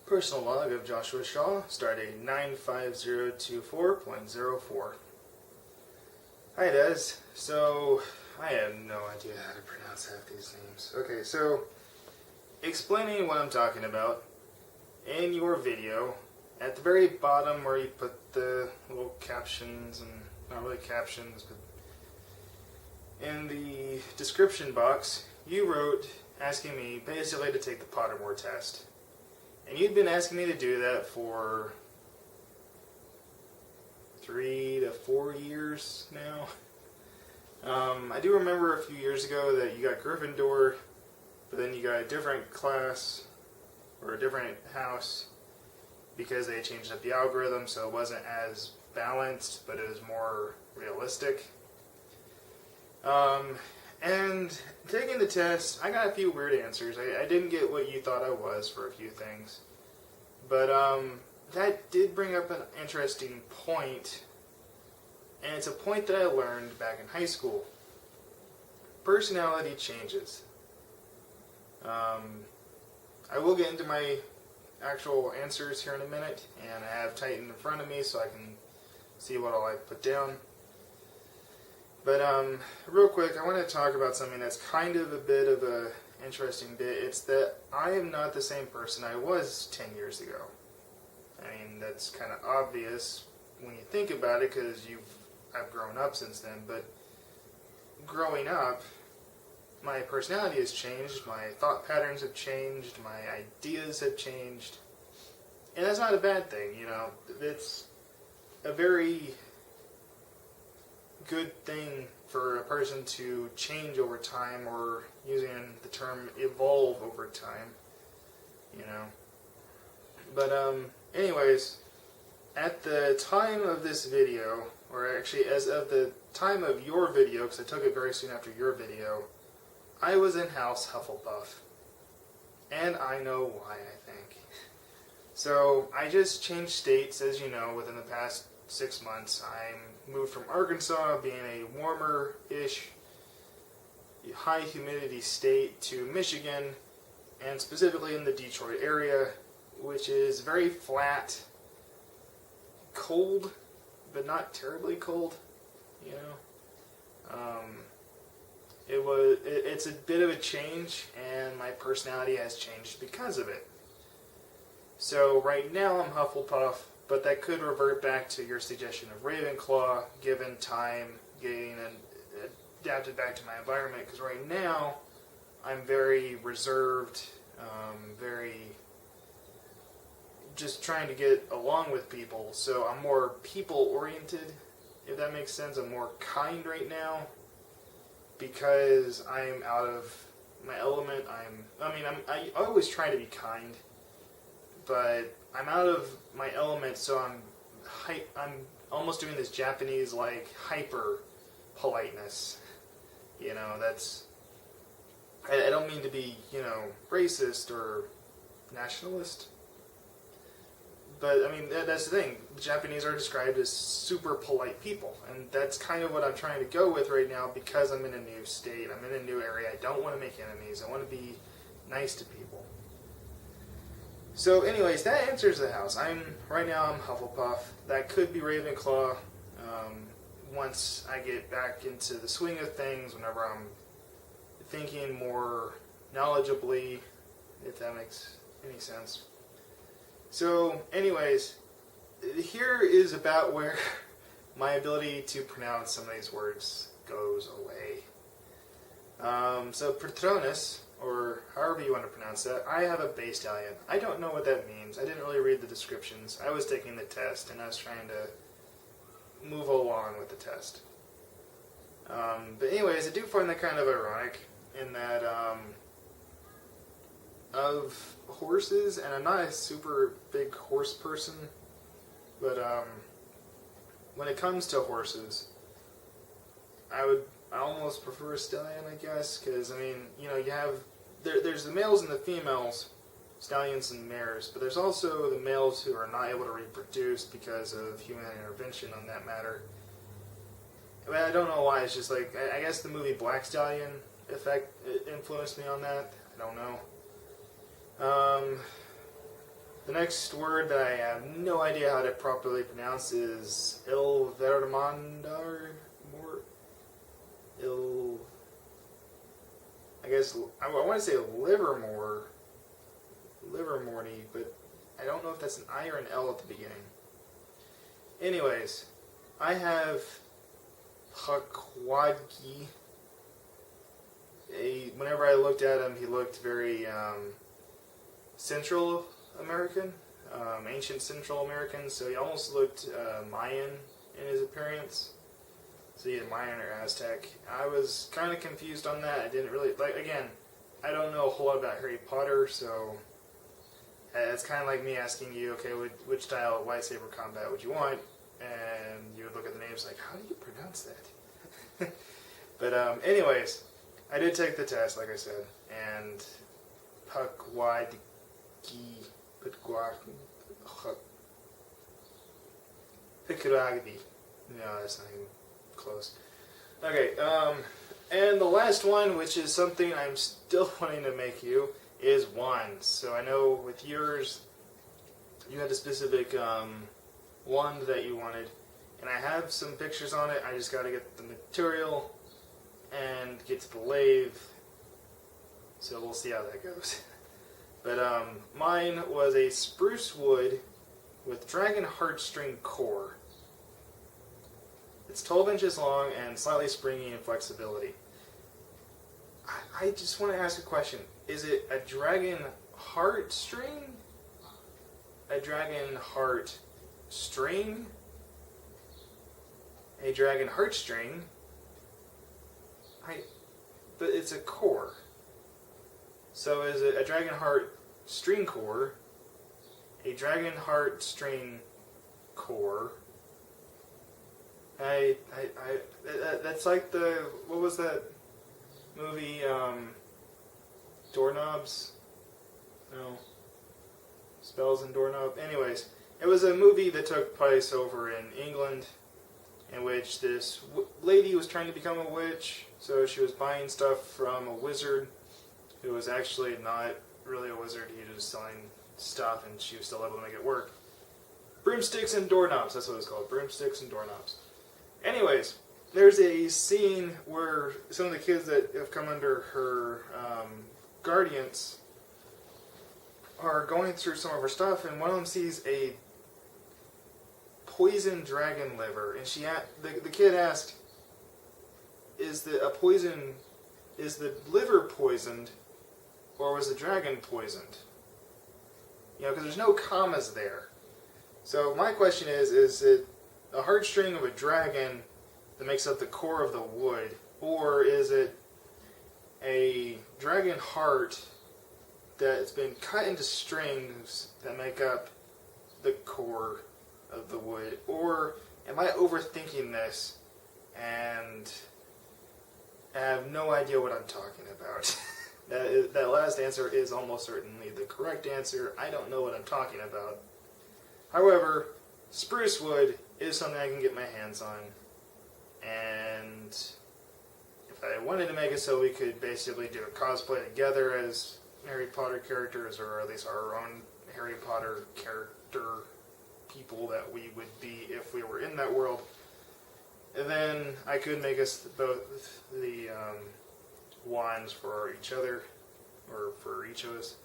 Personal log of Joshua Shaw, stardate 95024.04. Hi Des. So, I have no idea how to pronounce half these names. Okay, so, explaining what I'm talking about, in your video, at the very bottom where you put the little captions, and not really captions, but in the description box, you wrote asking me basically to take the Pottermore test. And you'd been asking me to do that for 3 to 4 years now. I do remember a few years ago that you got Gryffindor, but then you got a different class, or a different house, because they changed up the algorithm so it wasn't as balanced, but it was more realistic. And taking the test, I got a few weird answers. I didn't get what you thought I was for a few things. But that did bring up an interesting point, and it's a point that I learned back in high school. Personality changes. I will get into my actual answers here in a minute, and I have Titan in front of me so I can see what all I put down. But real quick, I want to talk about something that's kind of a bit of a interesting bit. It's that I am not the same person I was 10 years ago. I mean, that's kind of obvious when you think about it, because I've grown up since then. But growing up, my personality has changed, my thought patterns have changed, my ideas have changed, and that's not a bad thing. You know, it's a very good thing for a person to change over time, or using the term evolve over time, you know. But anyways, at the time of this video, or actually as of the time of your video, because I took it very soon after your video, I was in House Hufflepuff, and I know why, I think. So I just changed states, as you know, within the past 6 months. I moved from Arkansas, being a warmer-ish, high humidity state, to Michigan, and specifically in the Detroit area, which is very flat, cold, but not terribly cold, you know. It's a bit of a change, and my personality has changed because of it. So right now I'm Hufflepuff, but that could revert back to your suggestion of Ravenclaw, given time, getting adapted back to my environment, because right now I'm very reserved, very just trying to get along with people, so I'm more people-oriented, if that makes sense. I'm more kind right now, because I'm out of my element. I always try to be kind, but I'm out of my element, so I'm almost doing this Japanese, like, hyper politeness. You know, that's, I don't mean to be, you know, racist or nationalist, but I mean, that's the thing. The Japanese are described as super polite people, and that's kind of what I'm trying to go with right now, because I'm in a new state, I'm in a new area. I don't want to make enemies. I want to be nice to people. So anyways, that answers the house. Right now I'm Hufflepuff. That could be Ravenclaw once I get back into the swing of things, whenever I'm thinking more knowledgeably, if that makes any sense. So anyways, here is about where my ability to pronounce some of these words goes away. So Patronus, or however you want to pronounce that, I have a bay stallion. I don't know what that means. I didn't really read the descriptions. I was taking the test, and I was trying to move along with the test. But anyways, I do find that kind of ironic, in that of horses, and I'm not a super big horse person, but when it comes to horses, I almost prefer a stallion, I guess, because, I mean, you know, you have, there's the males and the females, stallions and mares, but there's also the males who are not able to reproduce because of human intervention on that matter. I mean, I don't know why. It's just like, I guess the movie Black Stallion influenced me on that. I don't know. The next word that I have no idea how to properly pronounce is Ilvermandar. I guess I want to say Livermore, but I don't know if that's an I or an L at the beginning. Anyways, I have Hakwadgi. Whenever I looked at him, he looked very Central American, ancient Central American, so he almost looked Mayan in his appearance. So either Mayan or Aztec. I was kind of confused on that. I didn't really, again, I don't know a whole lot about Harry Potter, so it's kind of like me asking you, okay, which style of lightsaber combat would you want? And you would look at the names like, how do you pronounce that? But anyways, I did take the test, like I said, and Pikragdi. No, that's not even close. Okay, and the last one, which is something I'm still wanting to make you, is wands. So I know with yours, you had a specific wand that you wanted, and I have some pictures on it. I just got to get the material and get to the lathe, so we'll see how that goes. But mine was a spruce wood with dragon heartstring core. It's 12 inches long and slightly springy in flexibility. I just want to ask a question. Is it a dragon heart string? A dragon heart string? A dragon heartstring? But it's a core. So is it a dragon heart string core? A dragon heart string core? That's like what was that movie, Doorknobs? No. Spells and Doorknob. Anyways, it was a movie that took place over in England, in which this lady was trying to become a witch, so she was buying stuff from a wizard who was actually not really a wizard. He was selling stuff, and she was still able to make it work. Broomsticks and doorknobs, that's what it's called. Broomsticks and doorknobs. Anyways, there's a scene where some of the kids that have come under her guardians are going through some of her stuff, and one of them sees a poisoned dragon liver, and the kid asked, is the liver poisoned, or was the dragon poisoned? You know, because there's no commas there. So my question is it a heartstring of a dragon that makes up the core of the wood, or is it a dragon heart that's been cut into strings that make up the core of the wood? Or am I overthinking this and I have no idea what I'm talking about? That last answer is almost certainly the correct answer. I don't know what I'm talking about. However, spruce wood is something I can get my hands on, and if I wanted to make it so we could basically do a cosplay together as Harry Potter characters, or at least our own Harry Potter character people that we would be if we were in that world, and then I could make us both the wands for each other, or for each of us.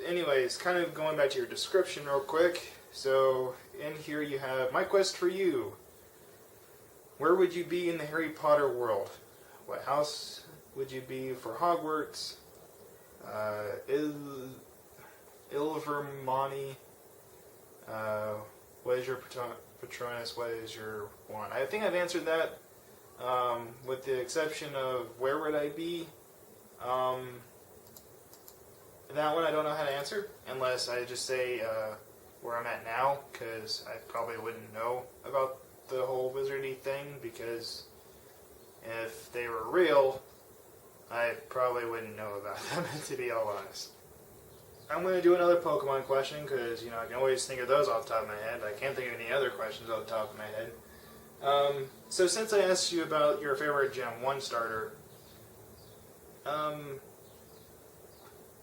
Anyways, kind of going back to your description real quick. So, in here you have my quest for you. Where would you be in the Harry Potter world? What house would you be for Hogwarts? Ilvermorny. What is your Patronus? What is your wand? I think I've answered that, with the exception of where would I be. That one I don't know how to answer, unless I just say where I'm at now, because I probably wouldn't know about the whole wizardy thing, because if they were real, I probably wouldn't know about them, to be all honest. I'm going to do another Pokemon question, because, I can always think of those off the top of my head. I can't think of any other questions off the top of my head. So since I asked you about your favorite Gen 1 starter,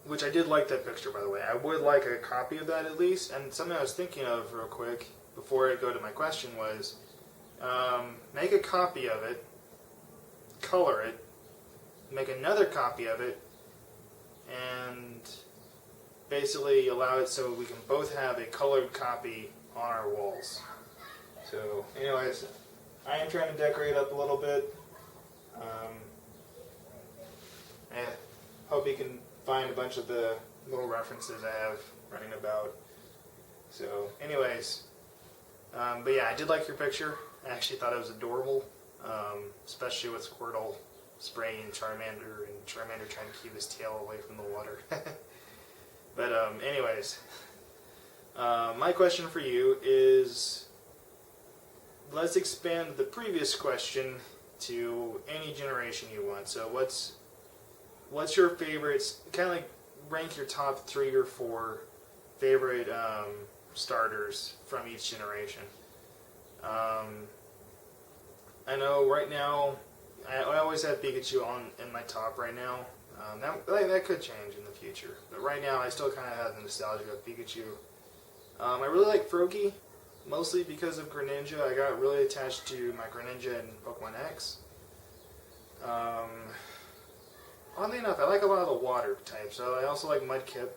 which I did like that picture, by the way. I would like a copy of that at least. And something I was thinking of real quick before I go to my question was, make a copy of it, color it, make another copy of it, and basically allow it so we can both have a colored copy on our walls. So, anyways, I am trying to decorate up a little bit. I hope you can find a bunch of the little references I have running about. So, anyways, but yeah, I did like your picture. I actually thought it was adorable, especially with Squirtle spraying Charmander and Charmander trying to keep his tail away from the water. But anyways, my question for you is, let's expand the previous question to any generation you want. So what's your favorites? Kind of like rank your top 3 or 4 favorite starters from each generation. I know right now I always have Pikachu in my top right now. That could change in the future, but right now I still kind of have the nostalgia of Pikachu. I really like Froakie, mostly because of Greninja. I got really attached to my Greninja in Pokemon X. Oddly enough, I like a lot of the water types. So I also like Mudkip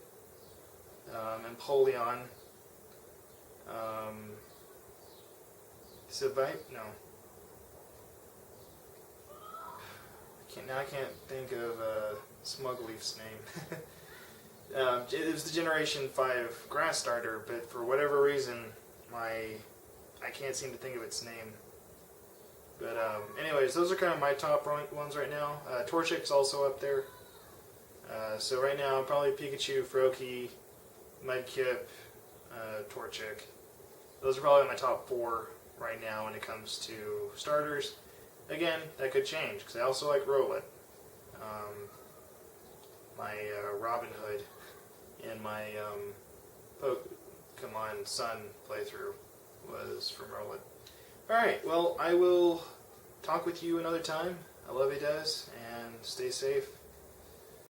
and Polion. No. I can't think of Smugleaf's name. It was the Generation 5 Grass Starter, but for whatever reason, I can't seem to think of its name. But anyways, those are kind of my top ones right now. Torchic's also up there. So right now, probably Pikachu, Froakie, Mudkip, Torchic. Those are probably my top 4 right now when it comes to starters. Again, that could change, because I also like Rowlet. My Robin Hood in my Pokemon Sun playthrough was from Rowlet. Alright, well, I will talk with you another time. I love you, Des, and stay safe.